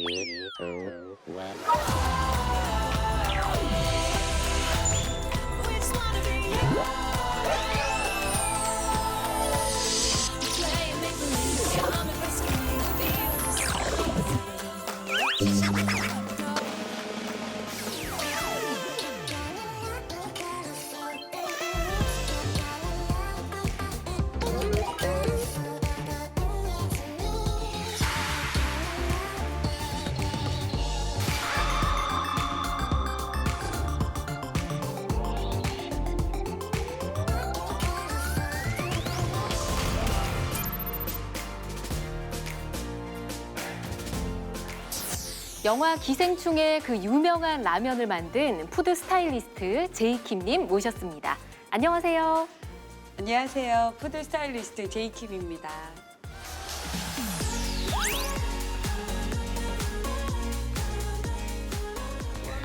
Three, two, one. We just wanna be you. Play and make believe. I'm a 영화 기생충의 그 유명한 라면을 만든 푸드 스타일리스트 제이킴님 모셨습니다. 안녕하세요. 안녕하세요. 푸드 스타일리스트 제이킴입니다.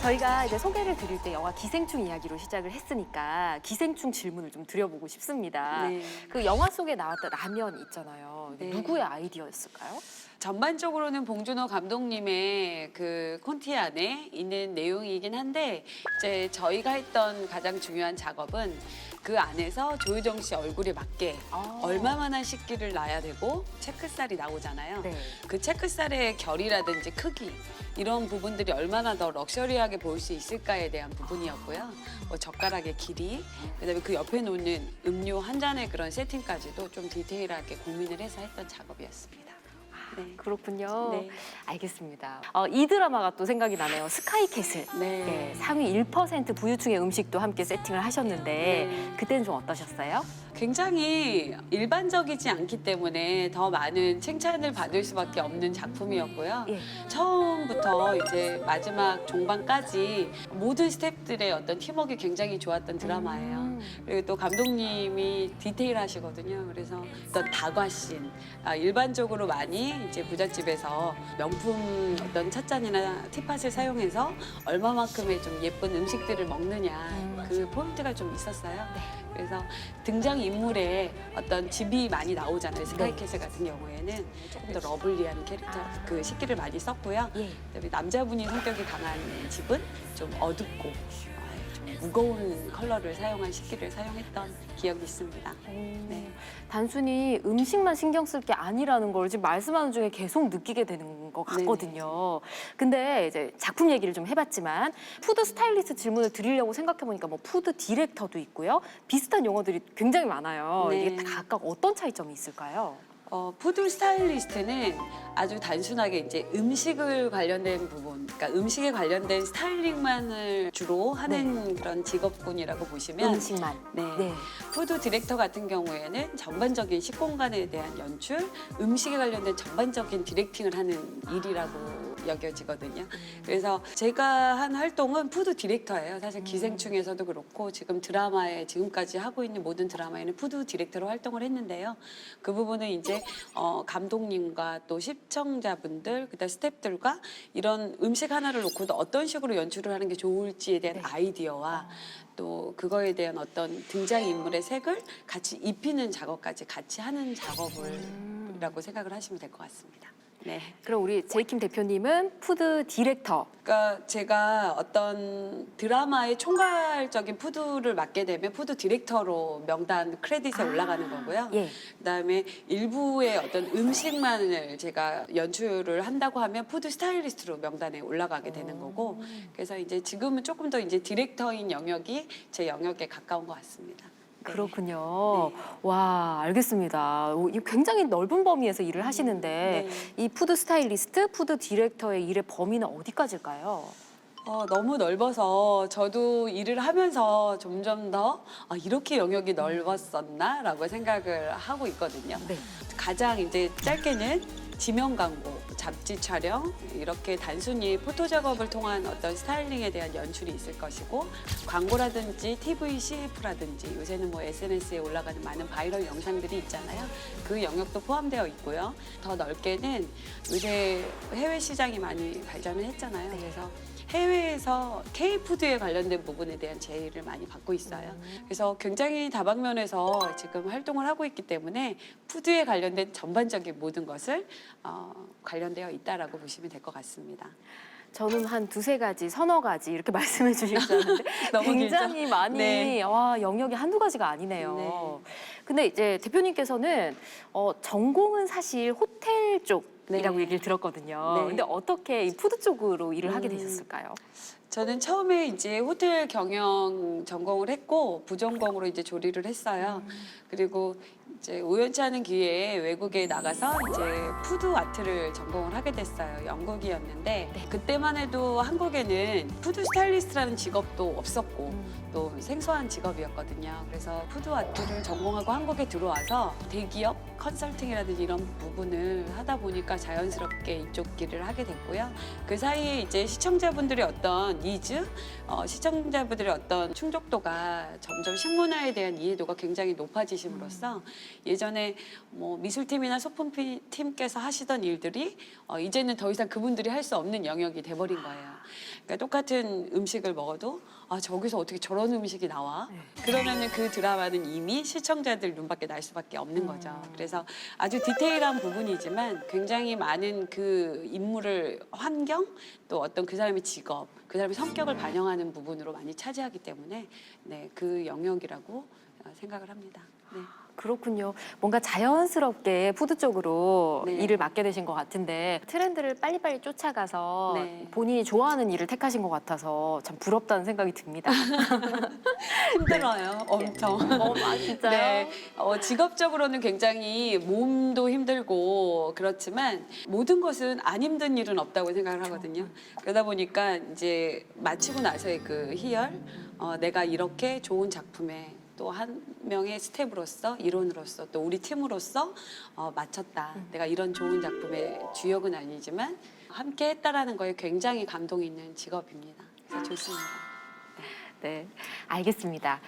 저희가 이제 소개를 드릴 때 영화 기생충 이야기로 시작을 했으니까 기생충 질문을 좀 드려보고 싶습니다. 네. 그 영화 속에 나왔던 라면 있잖아요. 네. 누구의 아이디어였을까요? 전반적으로는 봉준호 감독님의 그 콘티 안에 있는 내용이긴 한데 이제 저희가 했던 가장 중요한 작업은 그 안에서 조유정 씨 얼굴에 맞게 얼마만한 식기를 놔야 되고 체크살이 나오잖아요. 네. 그 체크살의 결이라든지 크기 이런 부분들이 얼마나 더 럭셔리하게 보일 수 있을까에 대한 부분이었고요. 뭐 젓가락의 길이, 그다음에 그 옆에 놓는 음료 한 잔의 그런 세팅까지도 좀 디테일하게 고민을 해서 했던 작업이었습니다. 네. 그렇군요. 네. 알겠습니다. 이 드라마가 또 생각이 나네요. 스카이캐슬. 네. 네, 상위 1% 부유층의 음식도 함께 세팅을 하셨는데 네. 그때는 좀 어떠셨어요? 굉장히 일반적이지 않기 때문에 더 많은 칭찬을 받을 수밖에 없는 작품이었고요. 예. 처음부터 이제 마지막 종반까지 모든 스태프들의 어떤 팀워크가 굉장히 좋았던 드라마예요. 그리고 또 감독님이 디테일하시거든요. 그래서 어떤 다과씬, 일반적으로 많이 이제 부잣집에서 명품 어떤 찻잔이나 티팟을 사용해서 얼마만큼의 좀 예쁜 음식들을 먹느냐 그 포인트가 좀 있었어요. 그래서 등장 인물의 어떤 집이 많이 나오잖아요. 스카이캐슬 같은 경우에는 조금 더 러블리한 캐릭터, 그 식기를 많이 썼고요. 예. 그다음에 남자분이 성격이 강한 집은 좀 어둡고 좀 무거운 컬러를 사용한 식기를 사용했던 기억이 있습니다. 네. 단순히 음식만 신경 쓸 게 아니라는 걸 지금 말씀하는 중에 계속 느끼게 되는 것 같거든요. 근데 이제 작품 얘기를 좀 해봤지만 푸드 스타일리스트 질문을 드리려고 생각해보니까 뭐 푸드 디렉터도 있고요. 비슷한 용어들이 굉장히 많아요. 네. 이게 각각 어떤 차이점이 있을까요? 푸드 스타일리스트는 아주 단순하게 이제 음식을 관련된 부분, 그러니까 음식에 관련된 스타일링만을 주로 하는 그런 직업군이라고 보시면 음식만. 네. 네. 푸드 디렉터 같은 경우에는 전반적인 식공간에 대한 연출, 음식에 관련된 전반적인 디렉팅을 하는 일이라고 여겨지거든요. 그래서 제가 한 활동은 푸드 디렉터예요. 사실 기생충에서도 그렇고 지금 드라마에 지금까지 하고 있는 모든 드라마에는 푸드 디렉터로 활동을 했는데요. 그 부분은 이제 감독님과 또 시청자분들, 그다음 스태프들과 이런 음식 하나를 놓고도 어떤 식으로 연출을 하는 게 좋을지에 대한 아이디어와 또 그거에 대한 어떤 등장인물의 색을 같이 입히는 작업까지 같이 하는 작업이라고 생각을 하시면 될 것 같습니다. 네. 그럼 우리 제이킴 대표님은 푸드 디렉터. 그러니까 제가 어떤 드라마의 총괄적인 푸드를 맡게 되면 푸드 디렉터로 명단 크레딧에 올라가는 거고요. 예. 그다음에 일부의 어떤 음식만을 제가 연출을 한다고 하면 푸드 스타일리스트로 명단에 올라가게 되는 거고, 그래서 이제 지금은 조금 더 이제 디렉터인 영역이 제 영역에 가까운 것 같습니다. 네. 그렇군요. 와, 알겠습니다. 이 굉장히 넓은 범위에서 일을 하시는데 네. 이 푸드 스타일리스트, 푸드 디렉터의 일의 범위는 어디까지일까요? 너무 넓어서 저도 일을 하면서 점점 더 이렇게 영역이 넓었었나라고 생각을 하고 있거든요. 네. 가장 이제 짧게는 지명 광고, 잡지 촬영 이렇게 단순히 포토 작업을 통한 어떤 스타일링에 대한 연출이 있을 것이고, 광고라든지 TV CF라든지 요새는 뭐 SNS에 올라가는 많은 바이럴 영상들이 있잖아요. 그 영역도 포함되어 있고요. 더 넓게는 요새 해외 시장이 많이 발전을 했잖아요. 그래서 해외에서 K푸드에 관련된 부분에 대한 제의를 많이 받고 있어요. 그래서 굉장히 다방면에서 지금 활동을 하고 있기 때문에 푸드에 관련된 전반적인 모든 것을 관련되어 있다라고 보시면 될 것 같습니다. 저는 한 두세 가지, 서너 가지 이렇게 말씀해 주실 줄 알았는데 너무 굉장히 길죠? 많이 네. 와, 영역이 한두 가지가 아니네요. 네. 근데 이제 대표님께서는 전공은 사실 호텔 쪽이라고 네. 얘기를 들었거든요. 네. 근데 어떻게 이 푸드 쪽으로 일을 하게 되셨을까요? 저는 처음에 이제 호텔 경영 전공을 했고 부전공으로 이제 조리를 했어요. 그리고 이제 우연치 않은 기회에 외국에 나가서 이제 푸드 아트를 전공을 하게 됐어요. 영국이었는데 그때만 해도 한국에는 푸드 스타일리스트라는 직업도 없었고 또 생소한 직업이었거든요. 그래서 푸드 아트를 전공하고 한국에 들어와서 대기업 컨설팅이라든지 이런 부분을 하다 보니까 자연스럽게 이쪽 길을 하게 됐고요. 그 사이에 이제 시청자분들의 어떤 니즈, 시청자분들의 어떤 충족도가 점점 식문화에 대한 이해도가 굉장히 높아지심으로써 예전에 뭐 미술팀이나 소품팀께서 하시던 일들이 이제는 더 이상 그분들이 할 수 없는 영역이 돼버린 거예요. 그러니까 똑같은 음식을 먹어도 저기서 어떻게 저런 음식이 나와? 그러면은 그 드라마는 이미 시청자들 눈밖에 날 수밖에 없는 거죠. 그래서 아주 디테일한 부분이지만 굉장히 많은 그 인물을 환경 또 어떤 그 사람의 직업, 그 사람의 성격을 반영하는 부분으로 많이 차지하기 때문에 네, 그 영역이라고 생각을 합니다. 네. 그렇군요. 뭔가 자연스럽게 푸드 쪽으로 네. 일을 맡게 되신 것 같은데 트렌드를 빨리빨리 쫓아가서 네. 본인이 좋아하는 일을 택하신 것 같아서 참 부럽다는 생각이 듭니다. 힘들어요, 엄청. 진짜요? 네, 직업적으로는 굉장히 몸도 힘들고 그렇지만 모든 것은 안 힘든 일은 없다고 생각을 하거든요. 그러다 보니까 이제 마치고 나서의 그 희열, 내가 이렇게 좋은 작품에 또 한 명의 스텝으로서 이론으로서 또 우리 팀으로서 마쳤다. 내가 이런 좋은 작품의 주역은 아니지만 함께 했다라는 거에 굉장히 감동이 있는 직업입니다. 그래서 좋습니다. 네, 알겠습니다.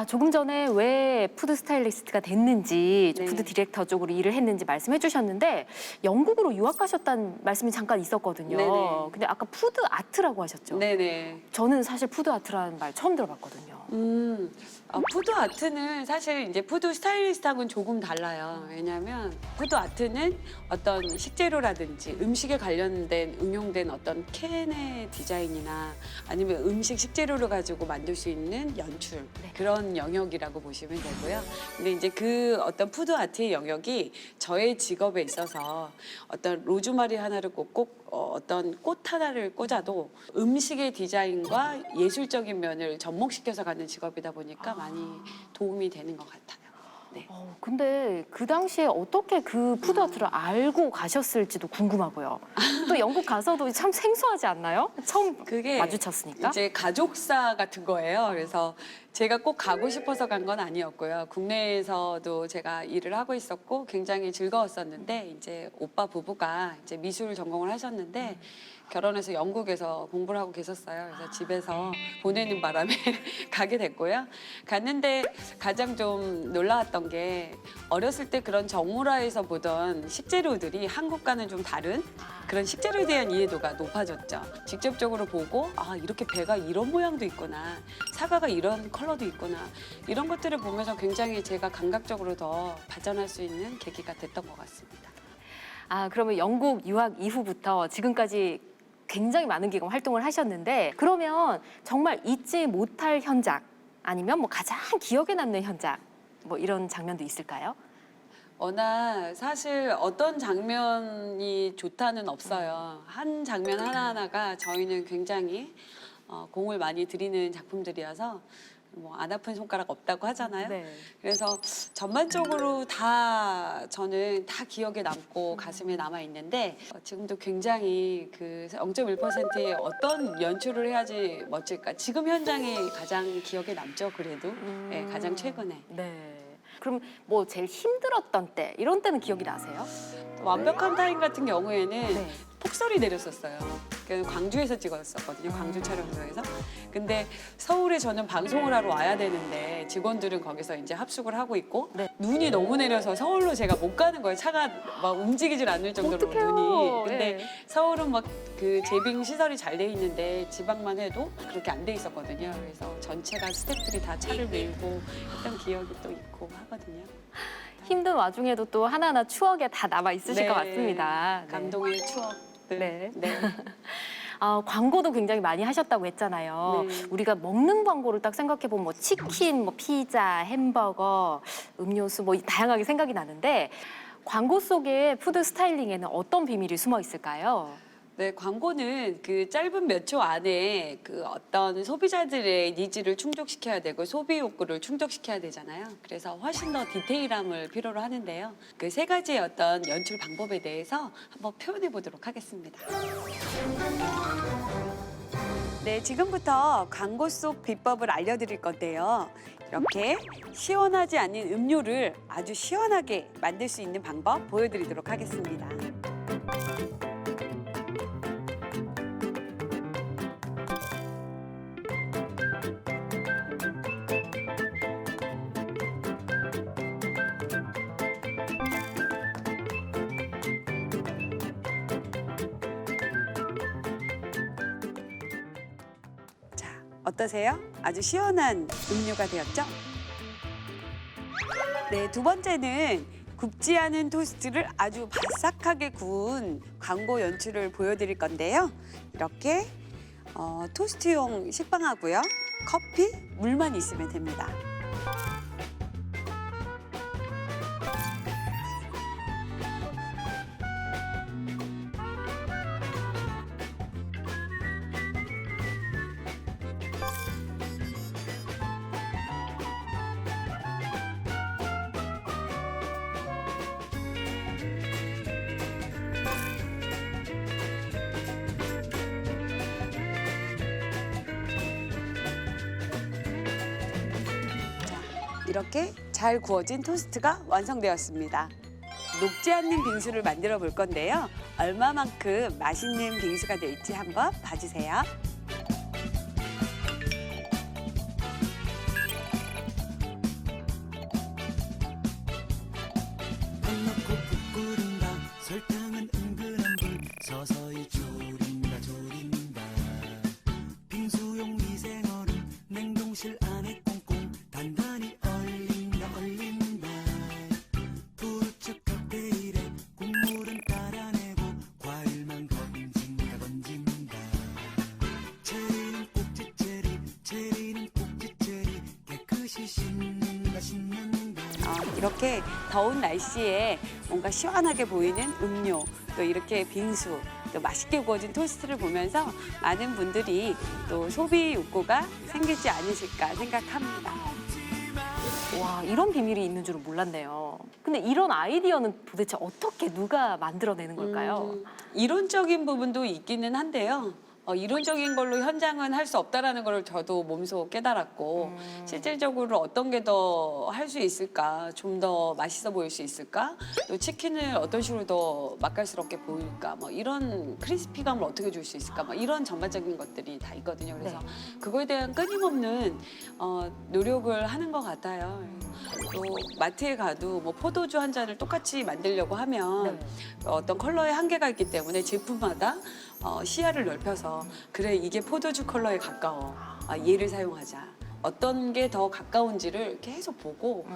조금 전에 왜 푸드 스타일리스트가 됐는지, 네. 푸드 디렉터 쪽으로 일을 했는지 말씀해 주셨는데 영국으로 유학 가셨다는 말씀이 잠깐 있었거든요. 네네. 근데 아까 푸드 아트라고 하셨죠? 네네. 저는 사실 푸드 아트라는 말 처음 들어봤거든요. 푸드 아트는 사실 이제 푸드 스타일리스트하고는 조금 달라요. 왜냐하면 푸드 아트는 어떤 식재료라든지 음식에 관련된 응용된 어떤 캔의 디자인이나 아니면 음식 식재료를 가지고 만들 수 있는 연출 그런 영역이라고 보시면 되고요. 근데 이제 그 어떤 푸드 아트의 영역이 저의 직업에 있어서 어떤 로즈마리 하나를 꽂고 어떤 꽃 하나를 꽂아도 음식의 디자인과 예술적인 면을 접목시켜서 가는 직업이다 보니까 많이 도움이 되는 것 같아요. 네. 근데 그 당시에 어떻게 그 푸드 아트를 알고 가셨을지도 궁금하고요. 또 영국 가서도 참 생소하지 않나요? 처음 그게 마주쳤으니까. 이제 가족사 같은 거예요. 그래서 제가 꼭 가고 싶어서 간 건 아니었고요. 국내에서도 제가 일을 하고 있었고 굉장히 즐거웠었는데 이제 오빠 부부가 이제 미술 전공을 하셨는데 결혼해서 영국에서 공부를 하고 계셨어요. 그래서 집에서 보내는 바람에 가게 됐고요. 갔는데 가장 좀 놀라웠던 게 어렸을 때 그런 정물화에서 보던 식재료들이 한국과는 좀 다른 그런 식재료에 대한 이해도가 높아졌죠. 직접적으로 보고 이렇게 배가 이런 모양도 있구나. 사과가 이런 컬러도 있구나. 이런 것들을 보면서 굉장히 제가 감각적으로 더 발전할 수 있는 계기가 됐던 것 같습니다. 그러면 영국 유학 이후부터 지금까지 굉장히 많은 기간 활동을 하셨는데 그러면 정말 잊지 못할 현장 아니면 뭐 가장 기억에 남는 현장 뭐 이런 장면도 있을까요? 워낙 사실 어떤 장면이 좋다는 없어요. 한 장면 하나하나가 저희는 굉장히 공을 많이 들이는 작품들이어서 뭐 안 아픈 손가락 없다고 하잖아요. 네. 그래서 전반적으로 다 저는 다 기억에 남고 가슴에 남아 있는데 지금도 굉장히 그 0.1%의 어떤 연출을 해야지 멋질까. 지금 현장이 가장 기억에 남죠. 그래도 네, 가장 최근에. 네. 그럼 뭐 제일 힘들었던 때 이런 때는 기억이 나세요? 완벽한 타임 같은 경우에는 네. 폭설이 내렸었어요. 광주에서 찍었었거든요. 광주 촬영소에서. 근데 서울에 저는 방송을 하러 와야 되는데 직원들은 거기서 이제 합숙을 하고 있고 네. 눈이 너무 내려서 서울로 제가 못 가는 거예요. 차가 막 움직이질 않을 정도로 어떡해요. 눈이. 근데 예. 서울은 막 그 제빙 시설이 잘 돼 있는데 지방만 해도 그렇게 안 돼 있었거든요. 그래서 전체가 스태프들이 다 차를 밀고 했던 기억이 또 있고 하거든요. 힘든 와중에도 또 하나하나 추억에 다 남아 있으실 네. 것 같습니다. 네. 감동의 추억들. 네. 네. 광고도 굉장히 많이 하셨다고 했잖아요. 네. 우리가 먹는 광고를 딱 생각해보면 뭐 치킨, 뭐 피자, 햄버거, 음료수 뭐 다양하게 생각이 나는데 광고 속에 푸드 스타일링에는 어떤 비밀이 숨어 있을까요? 네, 광고는 그 짧은 몇 초 안에 그 어떤 소비자들의 니즈를 충족시켜야 되고 소비 욕구를 충족시켜야 되잖아요. 그래서 훨씬 더 디테일함을 필요로 하는데요. 그 세 가지의 어떤 연출 방법에 대해서 한번 표현해 보도록 하겠습니다. 네, 지금부터 광고 속 비법을 알려드릴 건데요. 이렇게 시원하지 않은 음료를 아주 시원하게 만들 수 있는 방법 보여드리도록 하겠습니다. 자, 어떠세요? 아주 시원한 음료가 되었죠? 네, 두 번째는 굽지 않은 토스트를 아주 바삭하게 구운 광고 연출을 보여드릴 건데요. 이렇게 토스트용 식빵하고요. 커피, 물만 있으면 됩니다. 이렇게 잘 구워진 토스트가 완성되었습니다. 녹지 않는 빙수를 만들어 볼 건데요. 얼마만큼 맛있는 빙수가 될지 한번 봐주세요. 밥 넣고 푹 끓인다 설탕은 은근한 불 서서히 졸인다 졸인다 빙수용 미생얼음 냉동실 안에 꽁꽁 단단히 얼린다 얼린다 부르츠 칵테일에 국물은 따라내고 과일만 건진다 건진다 체리는 꼭지 체리 체리는 꼭지 체리 깨끗이 씻는다 씻는다 이렇게 더운 날씨에 뭔가 시원하게 보이는 음료, 또 이렇게 빙수, 또 맛있게 구워진 토스트를 보면서 많은 분들이 또 소비 욕구가 생기지 않으실까 생각합니다. 와, 이런 비밀이 있는 줄은 몰랐네요. 근데 이런 아이디어는 도대체 어떻게 누가 만들어내는 걸까요? 이론적인 부분도 있기는 한데요. 이론적인 걸로 현장은 할 수 없다라는 걸 저도 몸소 깨달았고 실질적으로 어떤 게 더 할 수 있을까, 좀 더 맛있어 보일 수 있을까, 또 치킨을 어떤 식으로 더 맛깔스럽게 보일까, 뭐 이런 크리스피감을 어떻게 줄 수 있을까, 뭐 이런 전반적인 것들이 다 있거든요. 그래서 그거에 대한 끊임없는 노력을 하는 것 같아요. 또 마트에 가도 뭐 포도주 한 잔을 똑같이 만들려고 하면 어떤 컬러에 한계가 있기 때문에 제품마다 시야를 넓혀서 그래 이게 포도주 컬러에 가까워 얘를 사용하자 어떤 게 더 가까운지를 계속 보고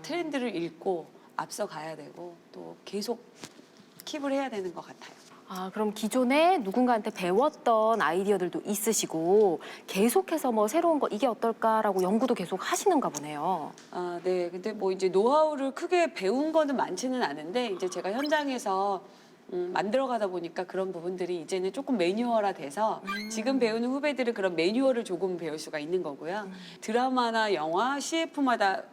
트렌드를 읽고 앞서 가야 되고 또 계속 킵을 해야 되는 것 같아요. 그럼 기존에 누군가한테 배웠던 아이디어들도 있으시고 계속해서 뭐 새로운 거 이게 어떨까라고 연구도 계속 하시는가 보네요. 네. 근데 뭐 이제 노하우를 크게 배운 거는 많지는 않은데 이제 제가 현장에서 만들어가다 보니까 그런 부분들이 이제는 조금 매뉴얼화 돼서 지금 배우는 후배들은 그런 매뉴얼을 조금 배울 수가 있는 거고요. 드라마나 영화, CF마다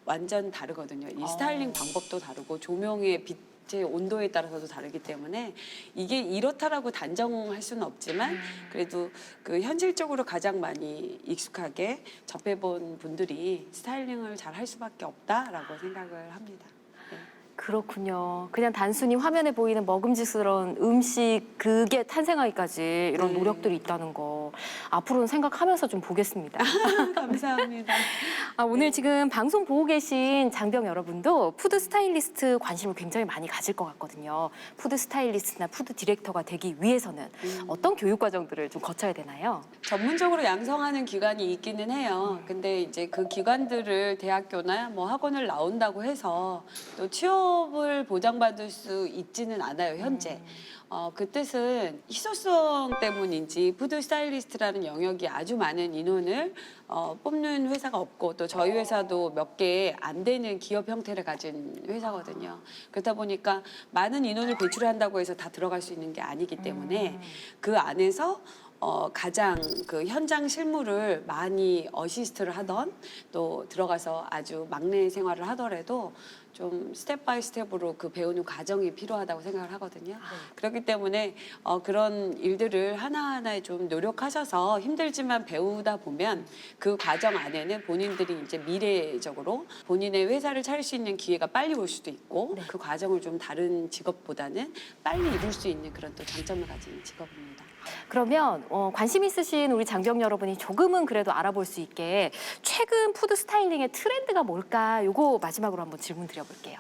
완전 다르거든요. 이 스타일링 방법도 다르고 조명의 빛의 온도에 따라서도 다르기 때문에 이게 이렇다라고 단정할 수는 없지만 그래도 그 현실적으로 가장 많이 익숙하게 접해본 분들이 스타일링을 잘 할 수밖에 없다라고 생각을 합니다. 네. 그렇군요. 그냥 단순히 화면에 보이는 먹음직스러운 음식 그게 탄생하기까지 이런 네. 노력들이 있다는 거 앞으로는 생각하면서 좀 보겠습니다. 감사합니다. 오늘 지금 방송 보고 계신 장병 여러분도 푸드 스타일리스트 관심을 굉장히 많이 가질 것 같거든요. 푸드 스타일리스트나 푸드 디렉터가 되기 위해서는 어떤 교육 과정들을 좀 거쳐야 되나요? 전문적으로 양성하는 기관이 있기는 해요. 근데 이제 그 기관들을 대학교나 뭐 학원을 나온다고 해서 또 취업을 보장받을 수 있지는 않아요, 현재. 그 뜻은 희소성 때문인지 푸드 스타일리스트라는 영역이 아주 많은 인원을 뽑는 회사가 없고 또 저희 회사도 몇 개 안 되는 기업 형태를 가진 회사거든요. 그렇다 보니까 많은 인원을 배출한다고 해서 다 들어갈 수 있는 게 아니기 때문에 그 안에서 가장 그 현장 실무를 많이 어시스트를 하던 또 들어가서 아주 막내 생활을 하더라도 좀 스텝 바이 스텝으로 그 배우는 과정이 필요하다고 생각을 하거든요. 그렇기 때문에 그런 일들을 하나하나에 좀 노력하셔서 힘들지만 배우다 보면 그 과정 안에는 본인들이 이제 미래적으로 본인의 회사를 차릴 수 있는 기회가 빨리 올 수도 있고 그 과정을 좀 다른 직업보다는 빨리 이룰 수 있는 그런 또 장점을 가진 직업입니다. 그러면 관심 있으신 우리 장병 여러분이 조금은 그래도 알아볼 수 있게 최근 푸드 스타일링의 트렌드가 뭘까? 요거 마지막으로 한번 질문 드려볼게요.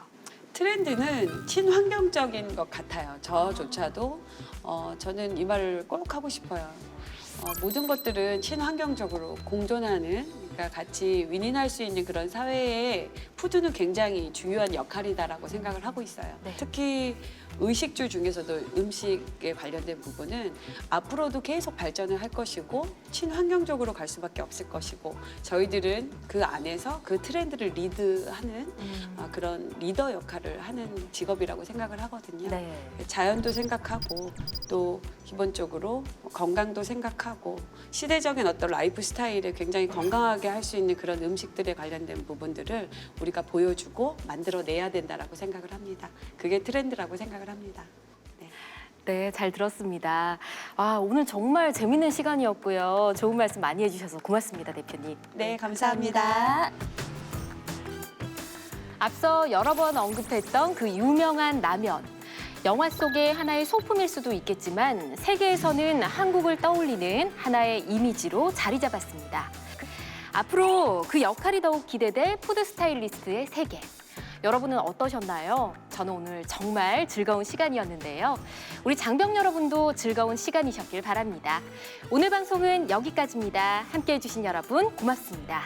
트렌드는 친환경적인 것 같아요. 저조차도 저는 이 말을 꼭 하고 싶어요. 모든 것들은 친환경적으로 공존하는, 그러니까 같이 윈윈할 수 있는 그런 사회에 푸드는 굉장히 중요한 역할이다라고 생각을 하고 있어요. 네. 특히 의식주 중에서도 음식에 관련된 부분은 앞으로도 계속 발전을 할 것이고 친환경적으로 갈 수밖에 없을 것이고 저희들은 그 안에서 그 트렌드를 리드하는 그런 리더 역할을 하는 직업이라고 생각을 하거든요. 네. 자연도 생각하고 또 기본적으로 건강도 생각하고 시대적인 어떤 라이프 스타일을 굉장히 건강하게 할 수 있는 그런 음식들에 관련된 부분들을 우리가 보여주고 만들어내야 된다라고 생각을 합니다. 그게 트렌드라고 생각을 합니다. 네. 네, 잘 들었습니다. 오늘 정말 재밌는 시간이었고요. 좋은 말씀 많이 해주셔서 고맙습니다, 대표님. 네, 감사합니다. 앞서 여러 번 언급했던 그 유명한 라면. 영화 속의 하나의 소품일 수도 있겠지만 세계에서는 한국을 떠올리는 하나의 이미지로 자리 잡았습니다. 앞으로 그 역할이 더욱 기대될 푸드 스타일리스트의 세계. 여러분은 어떠셨나요? 저는 오늘 정말 즐거운 시간이었는데요. 우리 장병 여러분도 즐거운 시간이셨길 바랍니다. 오늘 방송은 여기까지입니다. 함께해 주신 여러분 고맙습니다.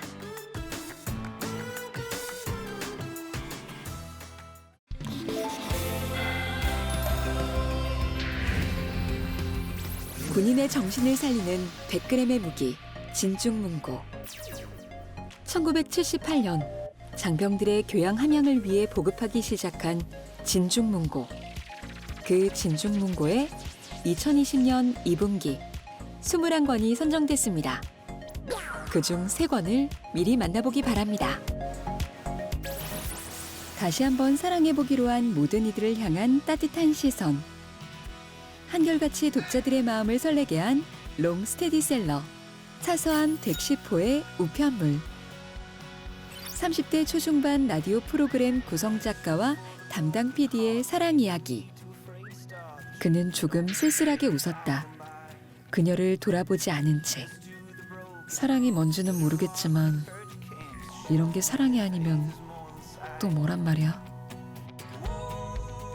군인의 정신을 살리는 100g의 무기 진중문고. 1978년 장병들의 교양 함양을 위해 보급하기 시작한 진중문고. 그 진중문고에 2020년 2분기 21권이 선정됐습니다. 그중 3권을 미리 만나보기 바랍니다. 다시 한번 사랑해보기로 한 모든 이들을 향한 따뜻한 시선. 한결같이 독자들의 마음을 설레게 한 롱 스테디셀러 사서함 110호의 우편물. 30대 초중반 라디오 프로그램 구성작가와 담당 PD의 사랑 이야기. 그는 조금 쓸쓸하게 웃었다. 그녀를 돌아보지 않은 채. 사랑이 뭔지는 모르겠지만 이런 게 사랑이 아니면 또 뭐란 말이야.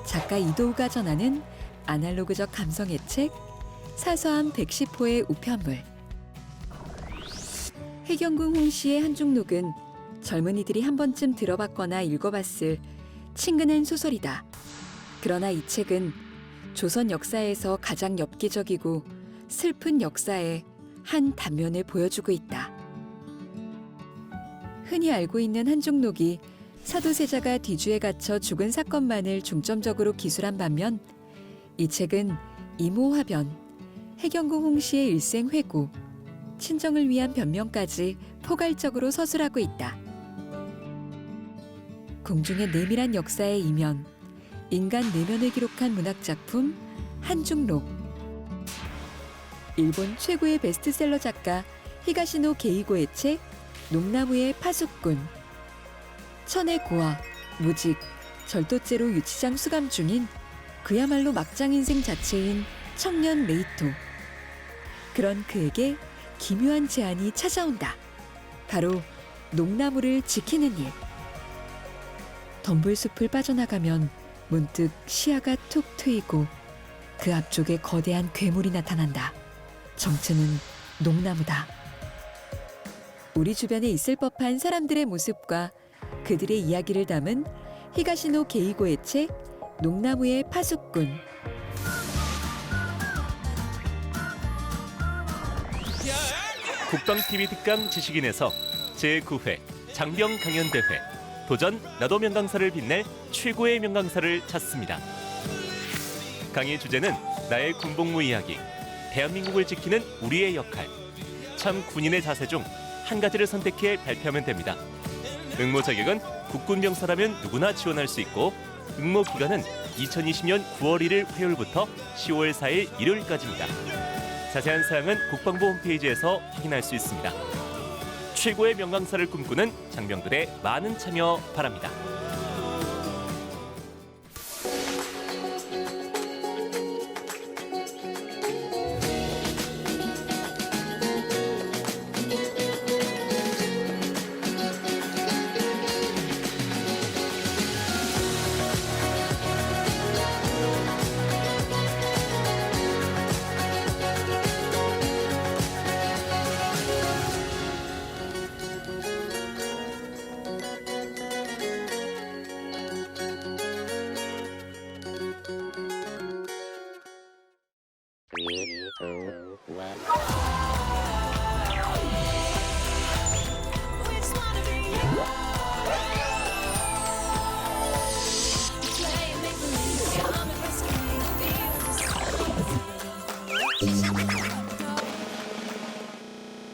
작가 이도우가 전하는 아날로그적 감성의 책 사서함 110호의 우편물. 해경궁 홍씨의 한중록은 젊은이들이 한 번쯤 들어봤거나 읽어봤을 친근한 소설이다. 그러나 이 책은 조선 역사에서 가장 엽기적이고 슬픈 역사의 한 단면을 보여주고 있다. 흔히 알고 있는 한중록이 사도세자가 뒤주에 갇혀 죽은 사건만을 중점적으로 기술한 반면 이 책은 이모화변, 해경궁 홍씨의 일생 회고, 친정을 위한 변명까지 포괄적으로 서술하고 있다. 궁중의 내밀한 역사의 이면, 인간 내면을 기록한 문학작품 한중록. 일본 최고의 베스트셀러 작가 히가시노 게이고의 책 농나무의 파수꾼. 천의 고아, 무직, 절도죄로 유치장 수감 중인 그야말로 막장 인생 자체인 청년 레이토. 그런 그에게 기묘한 제안이 찾아온다. 바로 농나무를 지키는 일. 덤불숲을 빠져나가면 문득 시야가 툭 트이고 그 앞쪽에 거대한 괴물이 나타난다. 정체는 농나무다. 우리 주변에 있을 법한 사람들의 모습과 그들의 이야기를 담은 히가시노 게이고의 책 농나무의 파수꾼. 국방TV 특강 지식인에서 제9회 장병 강연대회 도전 나도 명강사를 빛낼 최고의 명강사를 찾습니다. 강의 주제는 나의 군복무 이야기, 대한민국을 지키는 우리의 역할, 참 군인의 자세 중 한 가지를 선택해 발표하면 됩니다. 응모 자격은 국군병사라면 누구나 지원할 수 있고 응모 기간은 2020년 9월 1일 화요일부터 10월 4일 일요일까지입니다. 자세한 사항은 국방부 홈페이지에서 확인할 수 있습니다. 최고의 명강사를 꿈꾸는 장병들의 많은 참여 바랍니다.